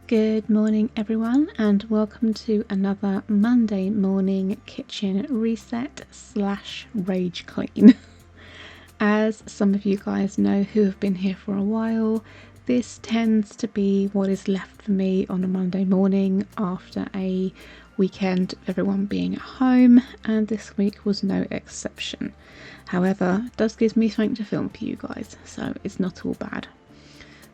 Good morning everyone, and welcome to another Monday morning kitchen reset / rage clean. As some of you guys know who have been here for a while, this tends to be what is left for me on a Monday morning after a weekend of everyone being at home, and this week was no exception. However, it does give me something to film for you guys, so it's not all bad.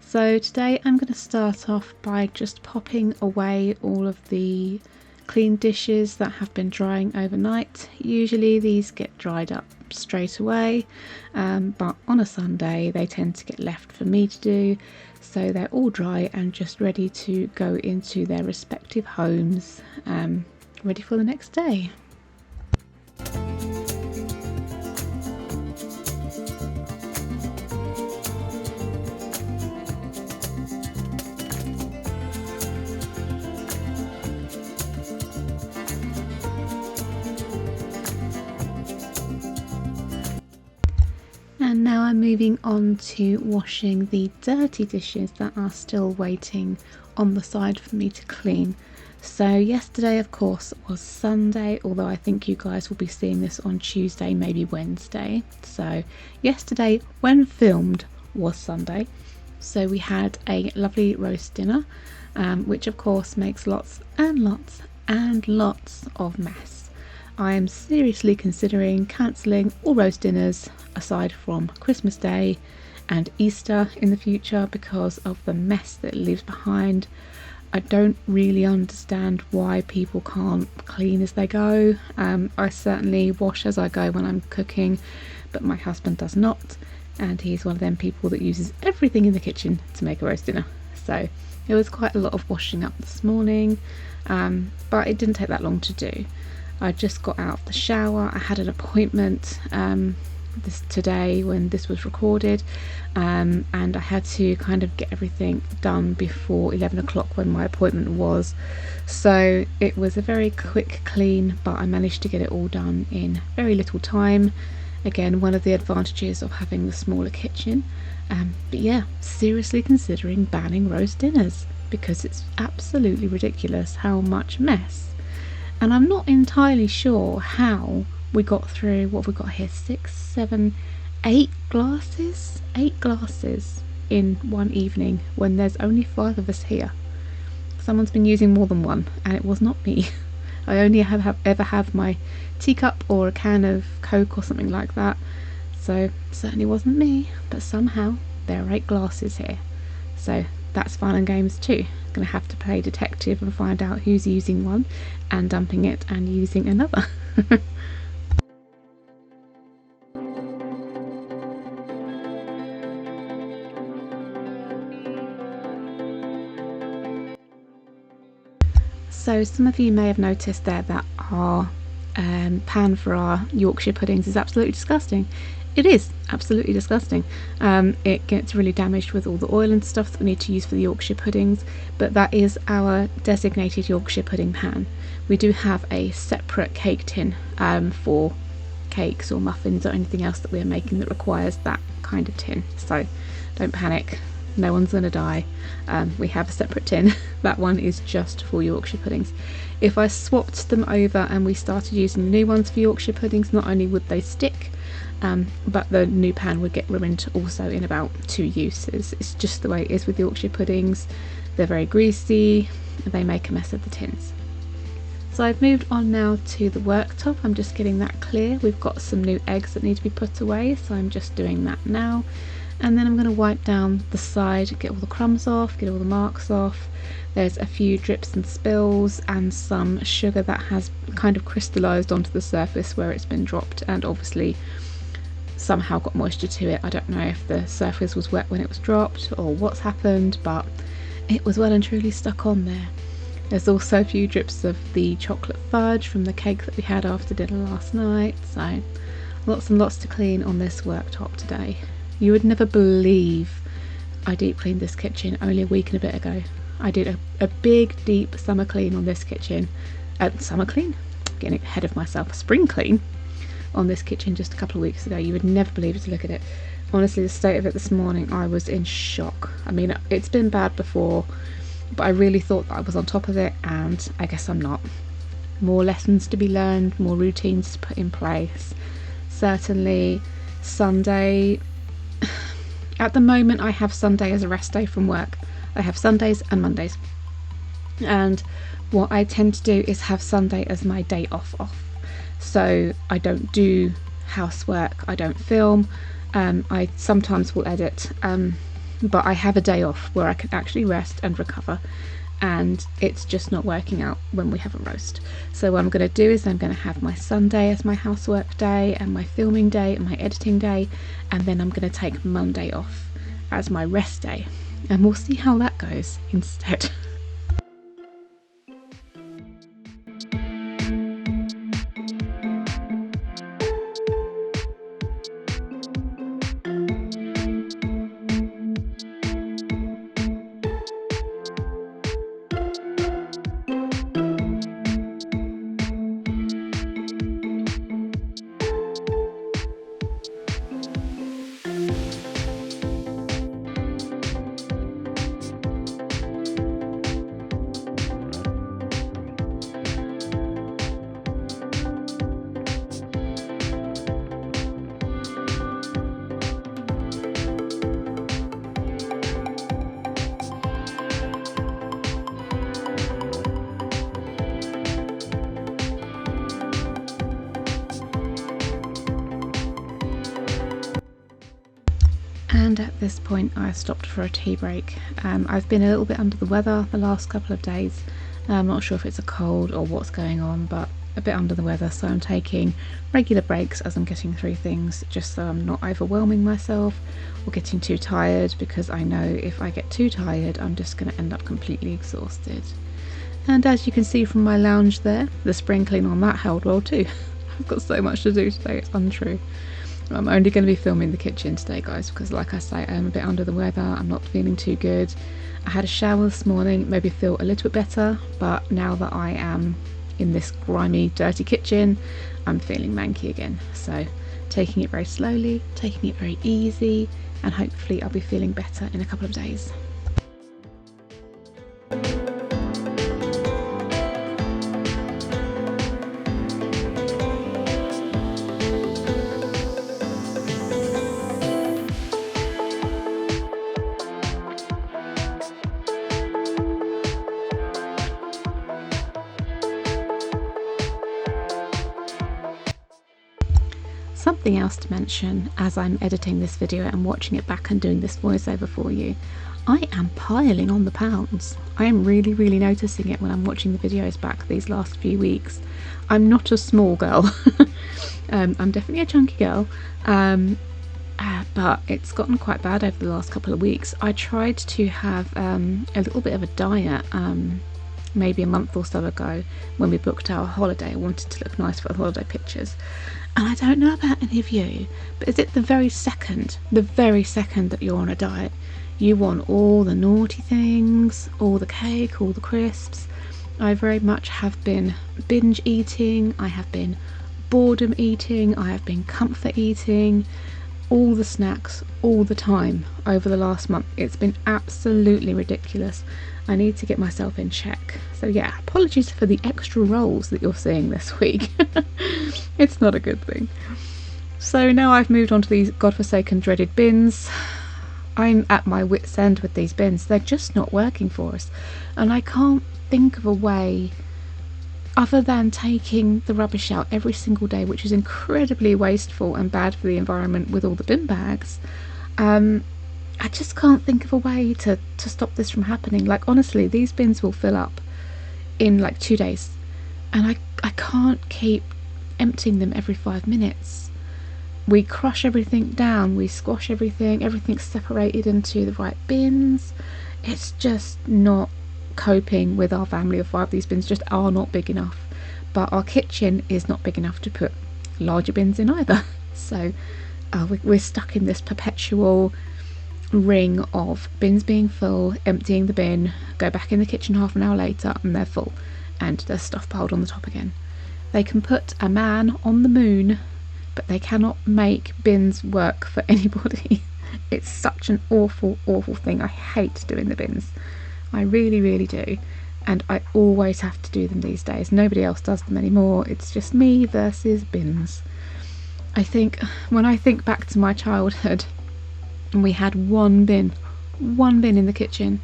So today I'm going to start off by just popping away all of the clean dishes that have been drying overnight. Usually these get dried up straight away, but on a Sunday they tend to get left for me to do, so they're all dry and just ready to go into their respective homes, ready for the next day. And now I'm moving on to washing the dirty dishes that are still waiting on the side for me to clean. So yesterday, of course, was Sunday, although I think you guys will be seeing this on Tuesday, maybe Wednesday. So yesterday, when filmed, was Sunday. So we had a lovely roast dinner, which of course makes lots and lots and lots of mess. I am seriously considering cancelling all roast dinners aside from Christmas Day and Easter in the future because of the mess that it leaves behind. I don't really understand why people can't clean as they go. I certainly wash as I go when I'm cooking, but my husband does not, and he's one of them people that uses everything in the kitchen to make a roast dinner. So it was quite a lot of washing up this morning, but it didn't take that long to do. I just got out of the shower. I had an appointment today when this was recorded, and I had to kind of get everything done before 11 o'clock when my appointment was. So it was a very quick clean, but I managed to get it all done in very little time. Again, one of the advantages of having the smaller kitchen. But yeah, seriously considering banning roast dinners because it's absolutely ridiculous how much mess. And I'm not entirely sure how we got through, what have we got here, 6, 7, 8 glasses? 8 glasses in one evening when there's only 5 of us here. Someone's been using more than one, and it was not me. I only ever have my teacup or a can of Coke or something like that, so it certainly wasn't me, but somehow there are 8 glasses here. So that's fun and games too. Going to have to play detective and find out who's using one and dumping it and using another. So some of you may have noticed there that our pan for our Yorkshire puddings is absolutely disgusting. It is absolutely disgusting. It gets really damaged with all the oil and stuff that we need to use for the Yorkshire puddings, but that is our designated Yorkshire pudding pan. We do have a separate cake tin for cakes or muffins or anything else that we are making that requires that kind of tin, so don't panic, no one's gonna die. We have a separate tin. That one is just for Yorkshire puddings. If I swapped them over and we started using the new ones for Yorkshire puddings, not only would they stick, but the new pan would get ruined also in about 2 uses. It's just the way it is with Yorkshire puddings. They're very greasy, they make a mess of the tins. So I've moved on now to the worktop. I'm just getting that clear. We've got some new eggs that need to be put away, so I'm just doing that now. And then I'm going to wipe down the side, get all the crumbs off, get all the marks off. There's a few drips and spills and some sugar that has kind of crystallized onto the surface where it's been dropped, and obviously somehow got moisture to it. I don't know if the surface was wet when it was dropped or what's happened, but it was well and truly stuck on there. There's also a few drips of the chocolate fudge from the cake that we had after dinner last night, so lots and lots to clean on this worktop today. You would never believe I deep cleaned this kitchen only a week and a bit ago. I did a big deep summer clean on this kitchen. Summer clean? Getting ahead of myself. A spring clean on this kitchen just a couple of weeks ago. You would never believe it to look at it. Honestly, the state of it this morning, I was in shock. I mean, it's been bad before but I really thought that I was on top of it, and I guess I'm not. More lessons to be learned, more routines to put in place. Certainly Sunday, at the moment I have Sunday as a rest day from work. I have Sundays and Mondays, and what I tend to do is have Sunday as my day off. So I don't do housework, I don't film, I sometimes will edit, but I have a day off where I can actually rest and recover, and it's just not working out when we have a roast. So what I'm going to do is I'm going to have my Sunday as my housework day and my filming day and my editing day, and then I'm going to take Monday off as my rest day, and we'll see how that goes instead. And at this point I stopped for a tea break. I've been a little bit under the weather the last couple of days. I'm not sure if it's a cold or what's going on, but a bit under the weather, so I'm taking regular breaks as I'm getting through things, just so I'm not overwhelming myself or getting too tired, because I know if I get too tired I'm just going to end up completely exhausted. And as you can see from my lounge there, the spring clean on that held well too. I've got so much to do today, it's untrue. I'm only going to be filming the kitchen today, guys, because like I say, I'm a bit under the weather, I'm not feeling too good. I had a shower this morning, maybe feel a little bit better, but now that I am in this grimy, dirty kitchen, I'm feeling manky again. So taking it very slowly, taking it very easy, and hopefully I'll be feeling better in a couple of days. Something else to mention as I'm editing this video and watching it back and doing this voiceover for you, I am piling on the pounds. I am really noticing it when I'm watching the videos back these last few weeks. I'm not a small girl. I'm definitely a chunky girl, but it's gotten quite bad over the last couple of weeks. I tried to have a little bit of a diet maybe a month or so ago when we booked our holiday. I wanted to look nice for the holiday pictures. And I don't know about any of you, but is it the very second that you're on a diet, you want all the naughty things, all the cake, all the crisps? I very much have been binge eating, I have been boredom eating, I have been comfort eating, all the snacks, all the time over the last month. It's been absolutely ridiculous. I need to get myself in check. So yeah, apologies for the extra rolls that you're seeing this week. It's not a good thing. So now I've moved on to these godforsaken dreaded bins. I'm at my wit's end with these bins. They're just not working for us, and I can't think of a way other than taking the rubbish out every single day, which is incredibly wasteful and bad for the environment with all the bin bags. I just can't think of a way to stop this from happening. Like, honestly, these bins will fill up in like 2 days, and I can't keep emptying them every 5 minutes. We crush everything down, we squash everything, everything's separated into the right bins. It's just not coping with our family of 5. These bins just are not big enough, but our kitchen is not big enough to put larger bins in either. So we're stuck in this perpetual ring of bins being full, emptying the bin, go back in the kitchen half an hour later and they're full, and there's stuff piled on the top again. They can put a man on the moon, but they cannot make bins work for anybody. It's such an awful thing. I hate doing the bins. I really do, and I always have to do them these days. Nobody else does them anymore. It's just me versus bins. I think when I think back to my childhood, and we had one bin in the kitchen,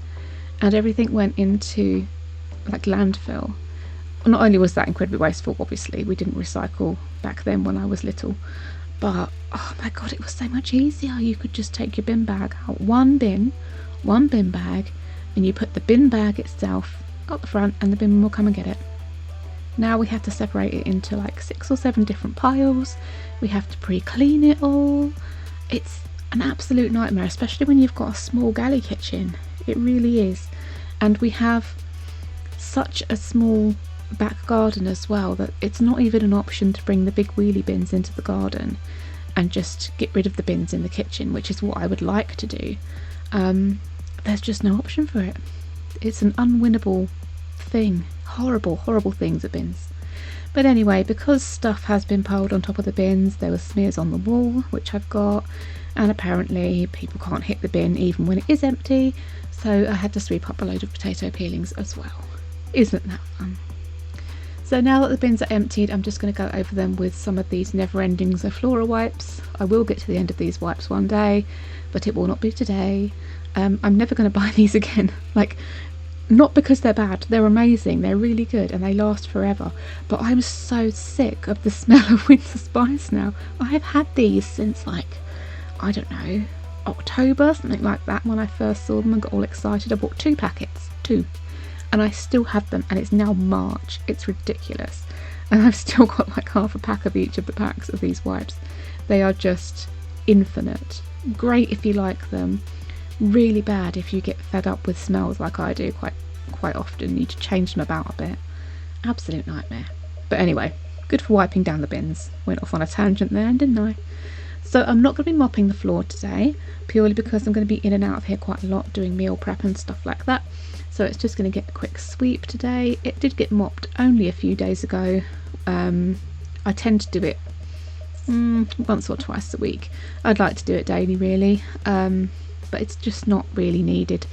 and everything went into like landfill. Not only was that incredibly wasteful, obviously we didn't recycle back then when I was little, but oh my god, it was so much easier. You could just take your bin bag out, one bin bag, and you put the bin bag itself up the front and the bin will come and get it. Now we have to separate it into like 6 or 7 different piles. We have to pre-clean it all. It's an absolute nightmare, especially when you've got a small galley kitchen. It really is. And we have such a small back garden as well that it's not even an option to bring the big wheelie bins into the garden and just get rid of the bins in the kitchen, which is what I would like to do. There's just no option for it. It's an unwinnable thing. Horrible things at bins. But anyway, because stuff has been piled on top of the bins, there were smears on the wall, which I've got, and apparently people can't hit the bin even when it is empty, so I had to sweep up a load of potato peelings as well. Isn't that fun? So now that the bins are emptied, I'm just going to go over them with some of these never-ending Zoflora wipes. I will get to the end of these wipes one day, but it will not be today. I'm never going to buy these again. Like, not because they're bad, they're amazing, they're really good and they last forever, but I'm so sick of the smell of winter spice now. I've had these since like, I don't know, October, something like that, when I first saw them and got all excited. I bought 2 packets, and I still have them, and it's now March. It's ridiculous, and I've still got like half a pack of each of the packs of these wipes. They are just infinite. Great if you like them, really bad if you get fed up with smells like I do quite often. Need to change them about a bit. Absolute nightmare. But anyway, good for wiping down the bins. Went off on a tangent there, didn't I? So I'm not going to be mopping the floor today, purely because I'm going to be in and out of here quite a lot doing meal prep and stuff like that. So it's just going to get a quick sweep today. It did get mopped only a few days ago. I tend to do it once or twice a week. I'd like to do it daily really, but it's just not really needed.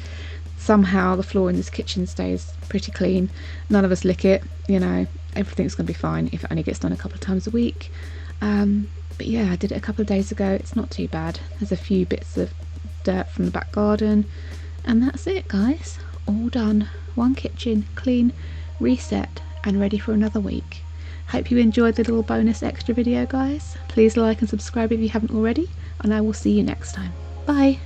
Somehow the floor in this kitchen stays pretty clean. None of us lick it, you know, everything's going to be fine if it only gets done a couple of times a week. But yeah, I did it a couple of days ago. It's not too bad. There's a few bits of dirt from the back garden, and that's it, guys. All done. One kitchen, clean, reset, and ready for another week. Hope you enjoyed the little bonus extra video, guys. Please like and subscribe if you haven't already, and I will see you next time. Bye!